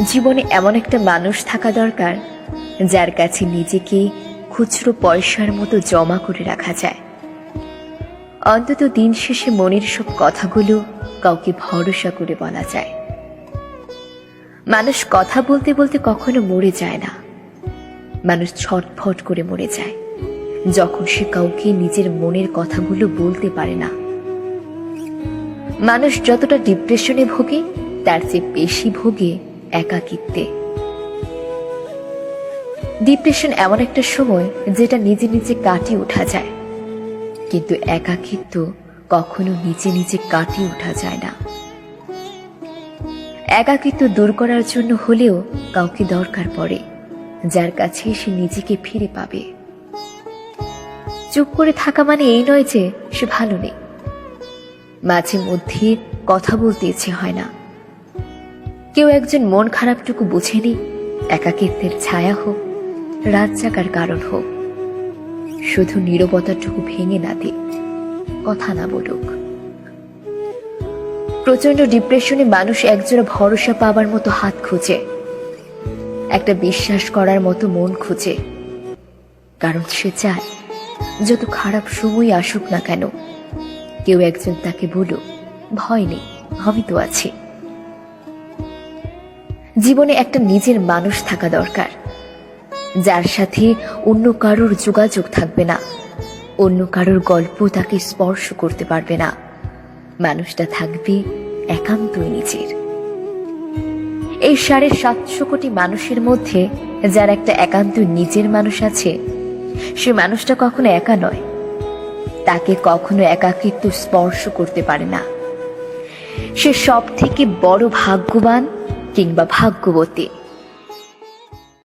জীবনে এমন একটা মানুষ থাকা দরকার যার কাছে নিজেকে খুচরো পয়সার মতো জমা করে রাখা যায়। অন্তত দিন শেষে মনের সব কথাগুলো কাউকে ভরসা করে বলা যায়। মানুষ কথা বলতে বলতে কখনো মরে যায় না, মানুষ ছটফট করে মরে যায় যখন সে কাউকে নিজের মনের কথাগুলো বলতে পারে না। মানুষ যতটা ডিপ্রেশনে ভোগে তার চেয়ে বেশি ভোগে একাকিত্বে। ডিপ্রেশন এমন একটা সময় যেটা নিজে নিজে কাটিয়ে ওঠা যায়, কিন্তু একাকিত্ব কখনো নিজে নিজে কাটিয়ে ওঠা যায় না। একাকিত্ব দূর করার জন্য হলেও কাউকে দরকার পড়ে যার কাছে সে নিজেকে ফিরে পাবে। চুপ করে থাকা মানে এই নয় যে সে ভালো নেই, মাঝে মধ্যে কথা বলতে ইচ্ছে হয় না। কেউ একজন মন খারাপটুকু বুঝেনি, একাকিত্বের ছায়া হোক, রাত জাগার কারণ হোক, শুধু নীরবতাটুকু ভেঙে না দিক, কথা না বলুক। প্রচন্ড ডিপ্রেশনে মানুষ একজোড়া ভরসা পাবার মতো হাত খুঁজে, একটা বিশ্বাস করার মতো মন খুঁজে, কারণ সে চায় যত খারাপ সময় আসুক না কেন কেউ একজন তাকে বলুক, ভয় নেই, আমি তো আছি। জীবনে একটা নিজের মানুষ থাকা দরকার যার সাথে অন্য কারোর যোগাযোগ থাকবে না, অন্য কারোর গল্প তাকে স্পর্শ করতে পারবে না। মানুষটা থাকবে একান্তই নিজের। এই 750 কোটি মানুষের মধ্যে যার একটা একান্ত নিজের মানুষ আছে, সে মানুষটা কখনো একা নয়, তাকে কখনো একাকিত্ব স্পর্শ করতে পারে না। সে সব থেকে বড় ভাগ্যবান কিংবা ভাগ্যবতী।